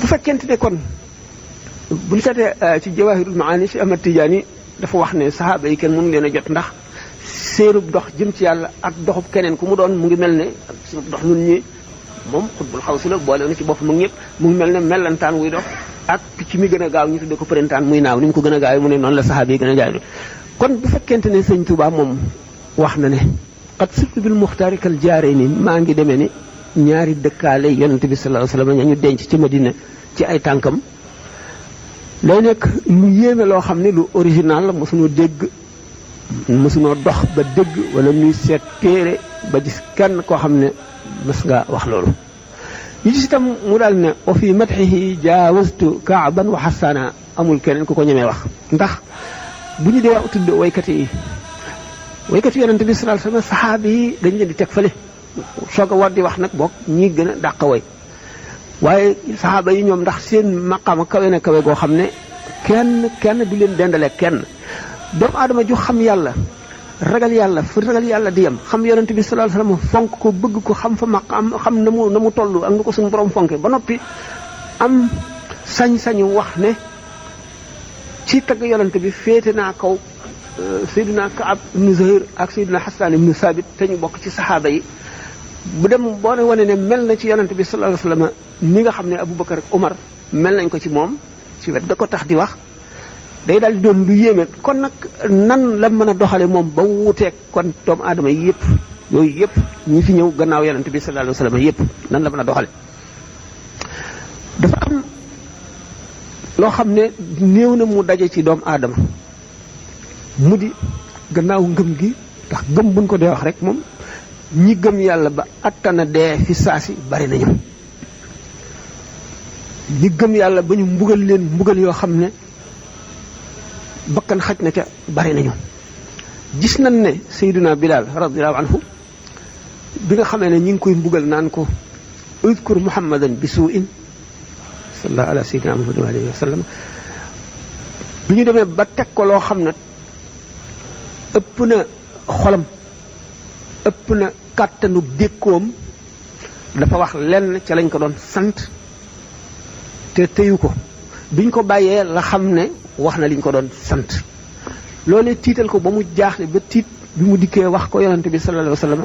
bu fekkente ne kon bu ñu seetee ci Jawaahirul Maani si Ahmad Tijaani dafa wax ne saxaaba yi kenn mënu leen a jot ndax séerub dox jëm ci yàlla ak doxub keneen ku mu doon mu ngi mel ne ak suñu dox nun ñi moom xutbul xaw si la boole na ci bopp mu ngi ñëpp mu ngi mel ne mellantaan wuy dox ak picc mi gën a gaaw ñu tuddee ko përintaan muy naaw ni mu ko gën a gaaw mu ne noonu la saxaaba yi gën a gaaw kon bu fekkente ne sëñ Tuubaa moom wax na ne qad sirtu bil muxtaari kal jaarayni maa ngi demee ni ñaari dëkkaale yonent bi sallallahu alayhi wasallam ñu denc ci Madina ci ay tànkam lay nekk lu yéeme loo xam ne lu original la mosuñoo dégg mosuñoo dox ba dégg wala ñuy seet téere ba gis kenn koo xam ne mas nga wax loolu ñu gis itam mu daal ne wa fi madhihi jaawastu kaaban wa xasaana amul keneen ku ko ñemee wax ndax bu ñu dee wax tudd waykat yi yonent bi sallallahu alayhi wasallam saxaaba yi dañ leen di teg fële soog a war di wax nag bokk ñi gën a dàq way waaye saxaaba yi ñoom ndax seen maqaama kawe na kawe goo xam ne kenn du leen dendale kenn doomu aadama ju xam yàlla ragal yàlla fu ragal yàlla di yem xam yonent bi sallallahu alayhi wasallam fonk ko bëgg ko xam fa maqaam xam na mu toll ak na ko suñu borom fonke ba noppi am sañ-sañu wax ne ci tagg yonent bi féete naa kaw Seydina Kaab ibnu Zuhayr ak Seydina Hassan ibnu Sabit te ñu bokk ci saxaaba yi bu dem boo ne wane ne mel na ci yonent bi sallallahu alayhi wasallam ni nga xam ne Abubakar ak Umar mel nañ ko ci moom ci wet da ko tax di wax day daal di doon lu yéeme kon nag nan la mën a doxale moom ba wuuteeg kon doomu aadama yi yëpp yooyu yëpp ñi fi ñëw gannaaw yonent bi sallallahu alayhi wasallam yëpp nan la mën a doxale dafa am loo xam ne néew na mu daje ci doomu aadama mu di gannaaw ngëm gi ndax gëm buñ ko dee wax rek moom ñi gëm yàlla ba attana dee fi saasi bari nañu ñi gëm yàlla ba ñu mbugal leen mbugal yoo xam ne bakkan xaj na ca bari nañu gis nañ ne Seydina Bilal radiyallahu anhu bi nga xamee ne ñi ngi koy mbugal naan ko udkur muhammadan bi suu'in sallallahu ala sayyidina muhammad wa alihi wa sallam bi ñu demee ba teg ko loo xam ne ëpp na xolam ëpp na kàttanu dékkoom dafa wax lenn ca lañ ko doon sant te teyu ko biñ ko bàyyee la xam ne wax na liñ ko doon sant loolee tiital ko ba mu jaaxle ba tiit bi mu dikkee wax ko yonante bi sallallahu alayhi wasallam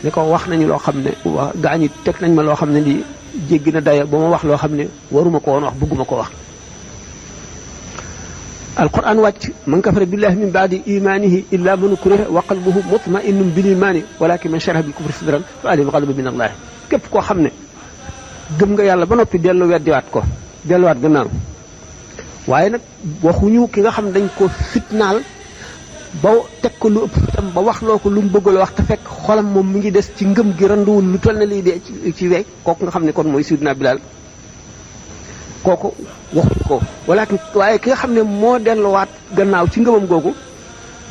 ne ko wax nañu loo xam ne waa gaañi teg nañ ma loo xam ne lii jéggi na daya ba ma wax loo xam ne waruma ko woon wax bëgguma ko wax alquran wàcc man kafara billahi min ba'di imanihi illa man ukriha wa qalbuhu mutma'innun bil imani walakin man sharaha bil kufri sadran fa alayhim ghadabun min allah képp koo xam ne gëm nga yàlla ba noppi dellu weddiwaat ko delluwaat gannaaw waaye nag waxuñu ki nga xam ne dañ ko fitnaal ba teg ko lu ëpp fitam ba wax loo ko lu mu bëgg la wax te fekk xolam moom mi ngi des ci ngëm gi randuwul lu toll na lii dee ci wey kooku nga xam ne kon mooy Sidina Bilal kooku waxuñu ko walakin waaye ki nga xam ne moo delluwaat gannaaw ci ngëmam googu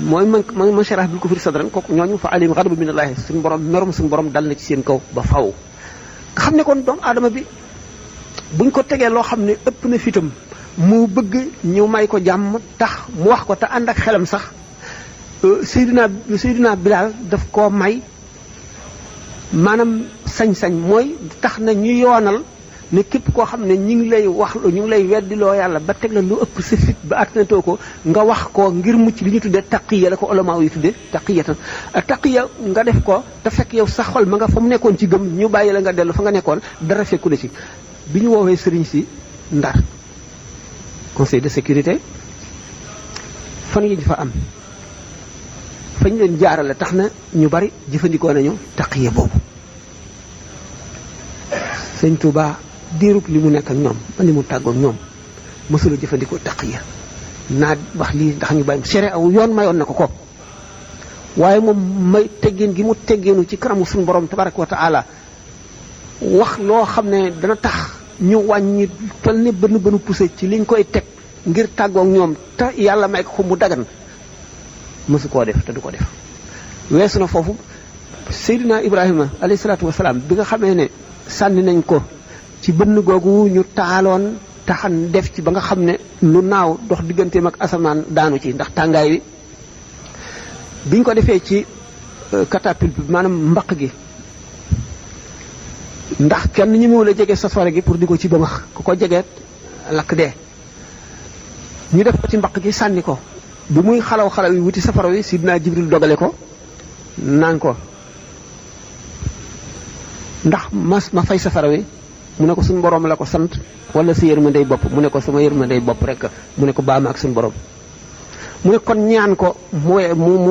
mooy man sharah bil kufri sadran kooku ñooñu fa alayhim ghadabun min allah suñu borom merum suñu borom dal na ci seen kaw ba faw nga xam ne kon doomu aadama bi buñ ko tegee loo xam ne ëpp na fitam mu bëgg ñu may ko jàmm tax mu wax ko te ànd ak xelam sax Seydina Bilal daf koo may maanaam sañ-sañ mooy tax na ñu yoonal ne képp koo xam ne ñu ngi lay wax ñu ngi lay weddiloo yàlla ba teg la lu ëpp sa fit ba attanatoo ko nga wax ko ngir mucc li ñu tuddee taqiya la ko ulama yi tuddee taqiyatan taqiya nga def ko te fekk yow sa xol ma nga fa mu nekkoon ci gëm ñu bàyyi la nga dellu fa nga nekkoon dara fekku la ci bi ñu woowee sëriñ si Ndar conseil de sécurité fan yi fa am fañ leen jaarale tax na ñu bari jëfandikoo nañu taqiya boobu sëñ Touba diirub li mu nekk ak ñoom ba li mu tàggoog ñoom mësula jëfandikoo taqiya naa wax lii ndax ñu bàyyi sere aw yoon mayoon na ko waaye moom may teggeen gi mu teggeenu ci kanamu suñu borom tabaraka wa taala wax loo xam ne dana tax ñu wàññi toll ne bënu poussé ci liñ koy teg ngir tàggoog ñoom te yàlla may ko mu dagan mësu koo def te du ko def weesu na foofu Seydina Ibrahima alayhi salaatu wasalaam bi nga xamee ne sànni nañ ko ci bënn googu ñu taaloon taxan def ci ba nga xam ne lu naaw dox digganteem ak asamaan daanu ci ndax tàngaay wi biñ ko defee ci catapulte bi maanaam mbaq gi ndax kenn ñi mu la jege safara gi pour di ko ci bëmax ku ko jegeet lakk dee ñu def ko ci mbaq gi sànni ko bi muy xalaw yi wuti safara wi sidna Jibril dogale ko naan ko ndax ma fay safara wi mu ne ko suñu borom la ko sant wala sa yërmandey bopp mu ne ko sama yërmandey bopp rek mu ne ko baama ak suñu borom mu ne kon ñaan ko mu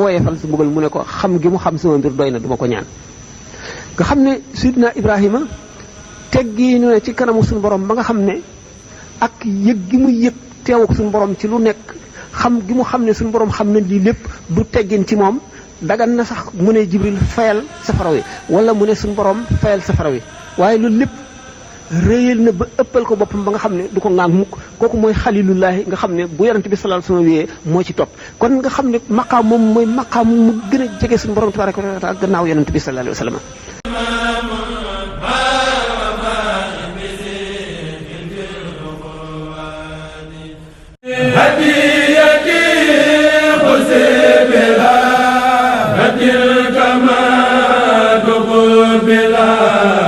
woyefal su mbugal mu ne ko xam gi mu xam sama mbir doy na duma ko ñaan nga xam ne sidna Ibrahima teggi ne ci kanamu suñu borom ba nga xam ne ak yëg gi mu yëg teewu suñu borom ci lu nekk xam gi mu xam ne suñu borom xam na lii lépp du teggin ci moom dagan na sax mu ne Jibril fayal safara wi wala mu ne suñu borom fayal safara wi waaye loolu lépp réyal na ba ëppal ko boppam ba nga xam ne du ko ŋaang mukk kooku mooy xalilullahi nga xam ne bu yonent bi sallallahu alayhi wasallam wiyee moo ci topp kon nga xam ne maqaam moom mooy maqaam mu gën a jege suñu borom tabaraka wa taala gannaaw yonent bi sallallahu alayhi wasallam كما تقول بلا